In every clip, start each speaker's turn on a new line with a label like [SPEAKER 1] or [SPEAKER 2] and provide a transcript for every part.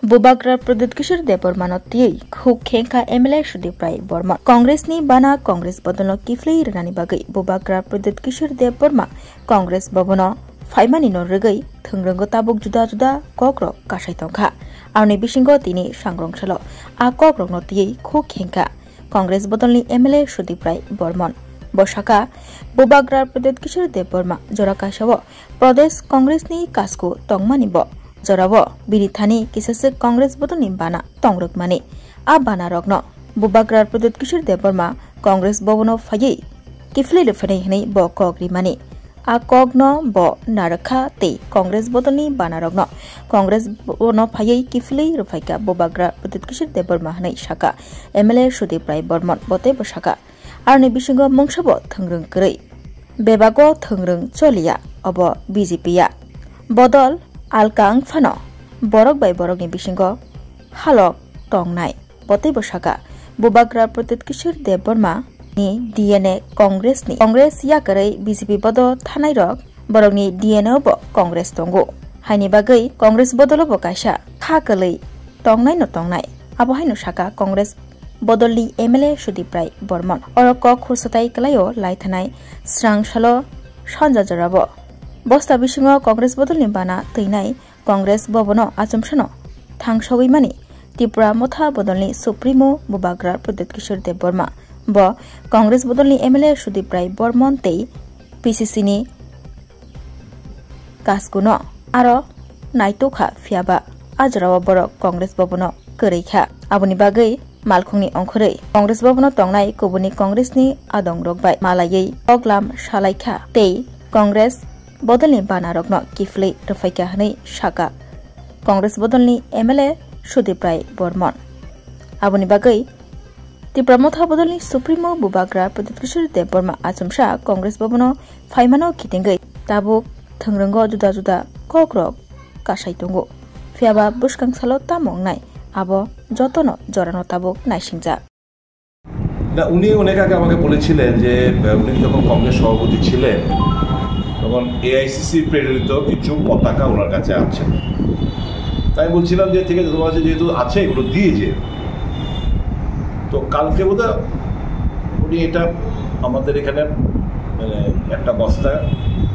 [SPEAKER 1] बुबाग्रा प्रदीप किशोर देबरमानती खुब खेंखा एमएलए सुदीप राय बर्मा कांग्रेसनी बाना कांग्रेस बदल किफ्लै रनानी बागै बुबाग्रा प्रदीप किशोर देबरमा कांग्रेस भवन फाइमानी नरगै थोंरंगो ताबुक जुदा जुदा कक्रक कासाइतंखा आरनि बिसिंग तिनि सांग्रंसाल आ कक्रक नती खुब खेंखा कांग्रेस बदलनि एमएलए सुदीप राय बर्मन बसाका बुबाग्रा प्रदीप किशोर देबरमा जराकाशाव प्रदेश कांग्रेसनी कासको तंगमानिब जराव बिरिथानी किससे कांग्रेस बदलनि बाना तंग्रक माने आ बाना रग्न बुबाग्रा प्रदीप किशोर देबरमा कांग्रेस भवन फायै किफ्लै लफनै हनै ब कग्रि माने आ कग्न ब नारखा ते कांग्रेस बदलनि बाना रग्न कांग्रेस भवन फायै किफ्लै रफाइका बुबाग्रा प्रदीप किशोर देबरमा हनै शाखा एमएलए सुदीप राय बर्मन बते बसाका आरनि बिसिंग मंगसाब थोंरों करै बेबागो थोंरों चलिया अब बीजेपीया बदल आलकांग फानो बरक बाय बरकनि बिसिंग हालक टंगनाय बते बसाका बुबाग्रा प्रदीप किशोर देबरमा नि डीएनए कांग्रेस याकरै बीजेपी बद थानाय रक बरकनि डीएनए ब कांग्रेस तंगो हाइनि बागै कांग्रेस बदल ब कायसा खाकलै टंगनाय न टंगनाय आबहाय न शाखा कांग्रेस बदलनि एमएलए सुदीप राय बर्मन अरक खुरसताय कलायो लायथानाय स्रांसालो सनजा जराब बस्ता बिसिंग कांग्रेस बदलनि बाना तैनाय कांग्रेस भवन आचमसानो थांसगै माने त्रिपुरा मथा बदलनि सुप्रीमो बुबाग्रा प्रदीप किशोर देबरमा ब कांग्रेस बदलनि एमएलए सुदीप राय बर्मन तै पीसीसीनि कासकुनो आरो नायतोखा फियाबा आजराव बरक कांग्रेस भवन करैखा आबनि बागै मालखंनि अंखरै कांग्रेस भवन तंनाय कुबुनि कांग्रेसनि आदं रगबाय मालायै अगलाम सालायखा तै कांग्रेस बदलनि बाना रग्न किफ्लै रफाइका हनै शाखा कांग्रेस बदलनि एमएलए सुदीप राय बर्मन आबनि बागै त्रिपुरा मथा बदलनि सुप्रीमो बुबाग्रा प्रदीप किशोर देबरमा आचमसा कांग्रेस भवन फाइमानो खिथिंगै ताबुक थोंरंगो जुदा जुदा कक्रक कासाइतंगो फियाबा बुसकांसालो तामंनाय आबो যতন জরানো তাবুক নাইসিংজা
[SPEAKER 2] না উনি অনেক আগে আমাকে বলেছিলেন যে উনি যখন কংগ্রেস সভাপতি ছিলেন তখন এআইসিসি প্রেরিত কিছু পতাকা ওনার কাছে আছে তাই বলছিলাম যে ঠিক আছে তোমার যেহেতু আছে এগুলো দিয়ে যে তো কালকে বোধহয় উনি এটা আমাদের এখানে মানে একটা বস্তা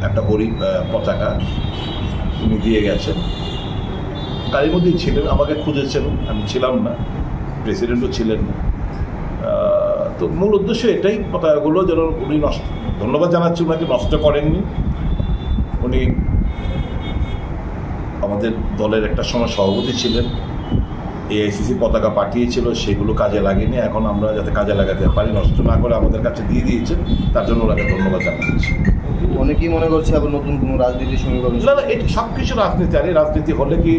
[SPEAKER 2] একটা বড়ি পতাকা উনি দিয়ে গেছেন তারই মধ্যেই ছিলেন আমাকে খুঁজেছেন আমি ছিলাম না প্রেসিডেন্টও ছিলেন না তো মূল উদ্দেশ্য এটাই পতাকাগুলো যেন উনি নষ্ট ধন্যবাদ জানাচ্ছি ওনাকে নষ্ট করেননি উনি আমাদের দলের একটা সময় সভাপতি ছিলেন এআইসিসি পতাকা পাঠিয়েছিল সেগুলো কাজে লাগেনি এখন আমরা যাতে কাজে লাগাতে পারি নষ্ট না করে আমাদের কাছে দিয়ে দিয়েছেন তার জন্য ওনাকে ধন্যবাদ জানাচ্ছি
[SPEAKER 3] অনেকেই মনে করছে আবার নতুন কোনো রাজনীতির সমীকরণ
[SPEAKER 2] না না এটি সব কিছু রাজনীতি আর এই রাজনীতি হলে কি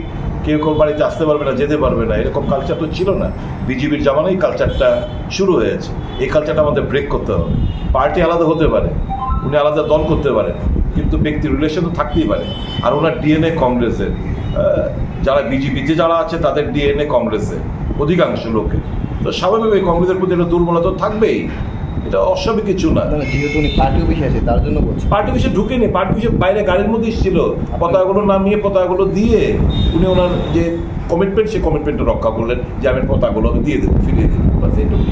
[SPEAKER 2] কেউ কেউ বাড়িতে আসতে পারবে না যেতে পারবে না এরকম কালচার তো ছিল না বিজেপির জামানায় কালচারটা শুরু হয়েছে এই কালচারটা আমাদের ব্রেক করতে হবে পার্টি আলাদা হতে পারে উনি আলাদা দল করতে পারেন কিন্তু ব্যক্তি রিলেশন তো থাকতেই পারে আর ওনার ডিএনএ কংগ্রেসের যারা বিজেপিতে যারা আছে তাদের ডিএনএ কংগ্রেসের অধিকাংশ লোকের তো স্বাভাবিক কংগ্রেসের প্রতি একটা দুর্বলতা থাকবেই এটা অস্বাভাবিক কিছু না
[SPEAKER 3] যেহেতু উনি পার্টি অফিসে আছে তার জন্য বলছি
[SPEAKER 2] পার্টি অফিসে ঢুকেনি পার্টি অফিসে বাইরে গাড়ির মধ্যে ছিল পতাকাগুলো নামিয়ে পতাকাগুলো দিয়ে উনি ওনার যে কমিটমেন্ট সেই কমিটমেন্টটা রক্ষা করলেন যে আমি পতাকাগুলো দিয়ে দেবো ফিরিয়ে দেবো বাস এইটুকু